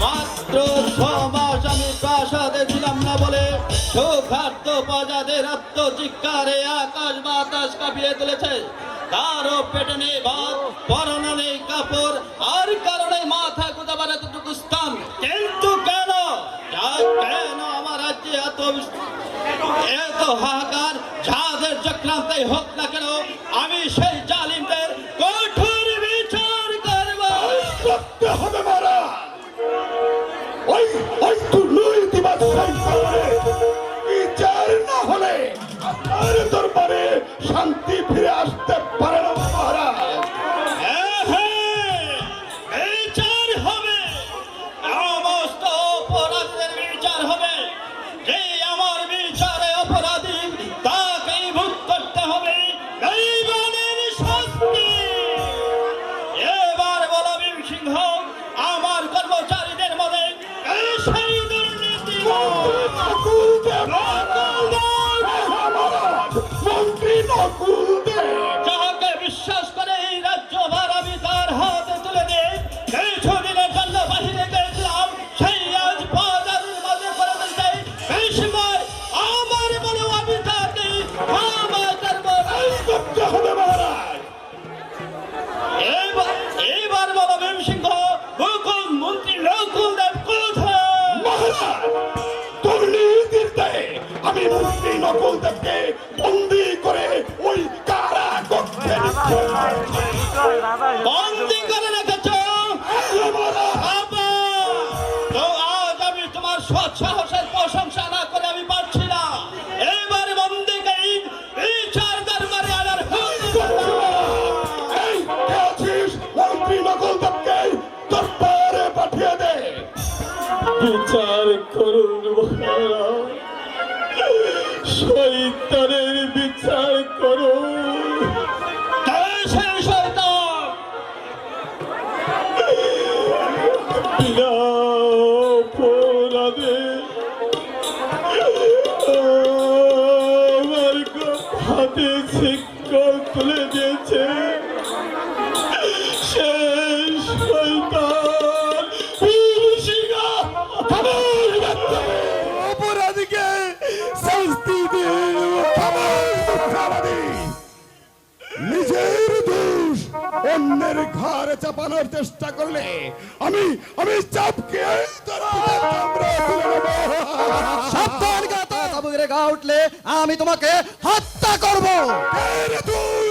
মাত্র 6 মাস আমি প্রাসাদে ছিলাম না বলে সৌখার্য প্রজাদের আত্মচিৎকারে আকাশ বাতাস কাঁপিয়ে তুলেছে। কারো পেটে নেই ভাত, পরনে নেই কাপড়, আর কারণে মাথা গোজাবার এতটুকু স্থান। কিন্তু কেন কেন আমার রাজ্যে এত হাহাকার? যাদের চক্রান্তাই হোক না কেন, আমি সেই জালিমদের কঠোর বিচার করব। করতে হবে মহারাজ। ওই দুর্নীতি বাদশাহী সামনে বিচার না হলে আপনার দরবারে শান্তি ফিরে আসতে পারে না মহারাজ। বিচার হবে, সমস্ত অপরাধীদের বিচার হবে। যে আমার বিচারে অপরাধী তাকেই ভোগ করতে হবে দৈবানের শাস্তি। এবার বলো ভীম সিংহ, আমার কর্মচারীদের মধ্যে সেই দুর্নীতি মন্ত্রী নকুল দেব যাহাকে বিশ্বাস করে এই রাজ্যভার আমি তার হাতে তুলে দিই। কিছুদিনের জন্য বাহিরে গেছিলাম, সেই আজ বাজারের মাঝে করে দিতে এই সময় আমার বলে আমি তাকে ক্ষমা করব। করতে হবে মহারাজ। এইবার বলো ভীম সিংহ, হুকুম মন্ত্রী নকুল দেব কোথায়? মহারাজ, দুর্নীতির দায়ে আমি মন্ত্রী নকুল দেবকে বন্দী করে ওই কারা কক্ষে বন্দি করে রেখেছ? বাবা, তো আজ আমি তোমার সৎসাহসের প্রশংসা না করে আমি পারছি না। এবার বন্দিকে বিচার দরবারে আনার এই কে আছিস? মন্ত্রী নকুল দেবকে দরবারে পাঠিয়ে দে। বিচার করুন মহারাজ, শয়তানের বিচার করুন। দেশের শয়তান বিনা অপরাধে আমার হাতে শিক্ষক তুলে দিয়েছে সেই শয়তান ভীম সিংহ। অপরাধীকে শাস্তি দিন। নিজের দোষ অন্যের ঘরে চাপানোর চেষ্টা করলে আমি চাপকে সাবধান গাতা তাবুকের গা উঠলে আমি তোমাকে হত্যা করব। তুই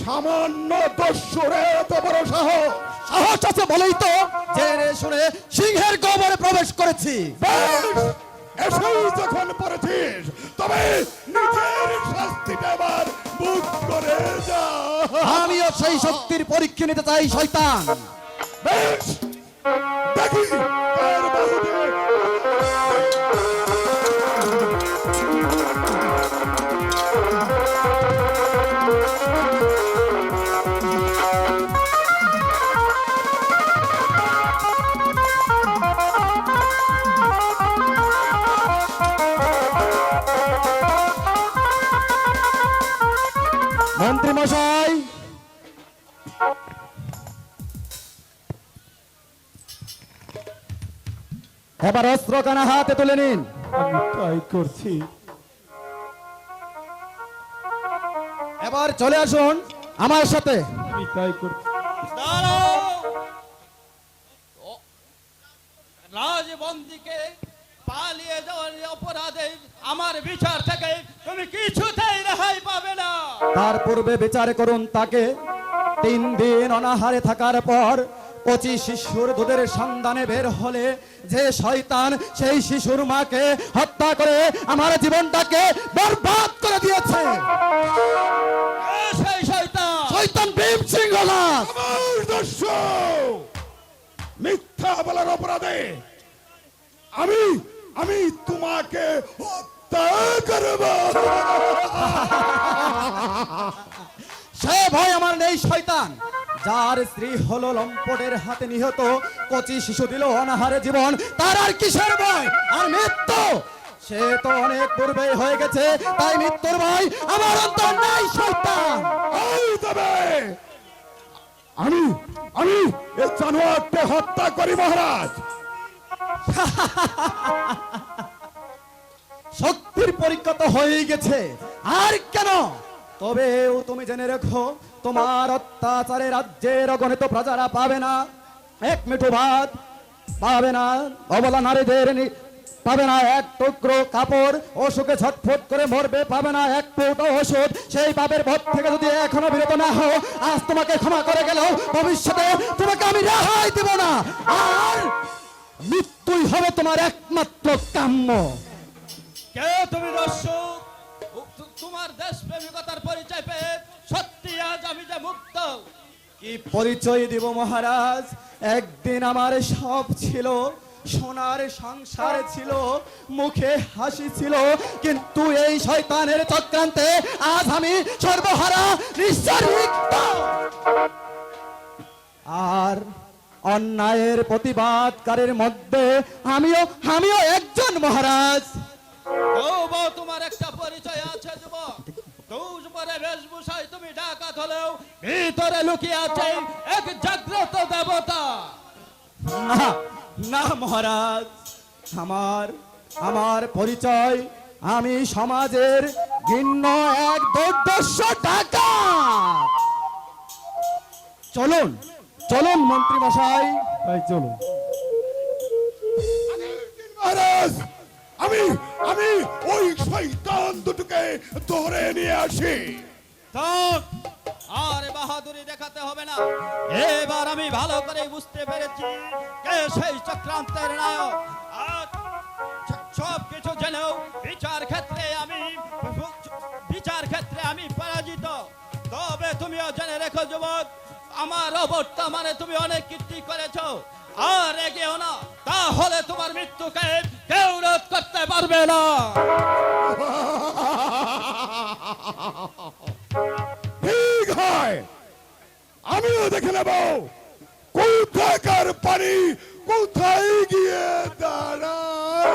সামান্য দস্যুরে এত বড় সাহস? সাহস আছে বলেই তো জেনে শুনে সিংহের গোবরে প্রবেশ করেছি। বেশ, এসেই যখন পড়েছিস তবে নিজের শাস্তিটা এবার বুক করে যা। আমিও সেই শক্তির পরীক্ষা নিতে চাই শয়তান। বেশ, দেখি কার বাহুতে মন্ত্রী মশাই, এবার অস্ত্র কানা হাতে তুলে নিন। আমি তাই করছি। এবার চলে আসুন আমার সাথে। আমি তাই করছি। রাজবন্দীকে পালিয়ে যাওয়ার অপরাধে আমার বিচার থেকে তুমি কিছুতেই রেহাই পাবে না। তার পূর্বে বিচার করুন তাকে। 3 দিন অনাহারে থাকার পর কচি শিশুর দুধের সন্ধানে বের হলে যে শয়তান সেই শিশুর মাকে হত্যা করে আমার জীবনটাকে বরবাদ করে দিয়েছে সেই শয়তান শয়তান ভীম সিংহ দাস। আমার দর্শক মিথ্যা বলার অপরাধে আমি আমি তোমাকে হত্যা করব। সে ভয় আমার নেই শয়তান, যার স্ত্রী হলো লম্পটের হাতে নিহত, কচি শিশু দিল অনাহারে জীবন, তার আর কিসের ভয়? আর মৃত্যু সে তো অনেক পূর্বেই হয়ে গেছে, তাই মৃত্যুর ভয় আমার অন্তর নাই শয়তান। এই তবে আমি আমি এই জানোয়ারকে হত্যা করি মহারাজ। শক্তির পরীক্ষা তো হয়েই গেছে, আর কেন? তবেও তুমি জেনে রেখো, তোমার অত্যাচারে রাজ্যের অগণিত প্রজারা পাবে না এক মিঠু ভাত, পাবে না অবলা নারীদের পাবে না এক টুকরো কাপড়, অসুখে ছটফট করে মরবে, পাবে না এক ফুটো ওষুধ। সেই পাপের ভোগ থেকে যদি এখনো বিরত না হও, আজ তোমাকে ক্ষমা করে গেলেও ভবিষ্যতে তোমাকে আমি রেহাই দেব না, আর মৃত্যুই হবে তোমার একমাত্র কাম্য। কে তুমি দর্শক? তোমার দেশপ্রেমিকতার পরিচয় পেয়ে সত্যি আজ আমি যে মুক্ত। কি পরিচয় দিব মহারাজ? একদিন আমার সব ছিল, সোনার সংসার ছিল, মুখে হাসি ছিল, কিন্তু এই শয়তানের চক্রান্তে আজ আমি সর্বহারা নিঃসরিক্ত। আর অন্যায়ের প্রতিবাদকারীর মধ্যে আমিও একজন মহারাজ। তবুও তোমার একটা পরিচয় আছে যুবক। তুজ পরে বেশভূষায় তুমি ডাকাত হলেও ভিতরে লুকিয়ে আছে এক জাগ্রত দেবতা। না না মহারাজ, আমার পরিচয়, আমি সমাজের ঘৃণ্য এক দুর্দর্শ ডাকাত। চলুন চলুন মন্ত্রী মশাই, চলুন। মহারাজ আমি আমি ওই শয়তান দুটোকে ধরে নিয়ে আসি। থাক, আর বাহাদুরি দেখাতে হবে না। এবার আমি ভালো করে বুঝতে পেরেছি কে সেই চক্রান্তের নায়ক। আর সব কিছু জেনেও বিচার ক্ষেত্রে আমি পরাজিত। তবে তুমিও জেনে রেখো যুবক, আমার অবর্তমানে তুমি অনেক কীর্তি করেছো, আর এগিয়েও না, তাহলে তোমার মৃত্যুকে কেউ রোধ করতে পারবে না। ঠিক হয়, আমিও দেখে নেব কোথাকার পানি কোথায় গিয়ে দাঁড়ায়।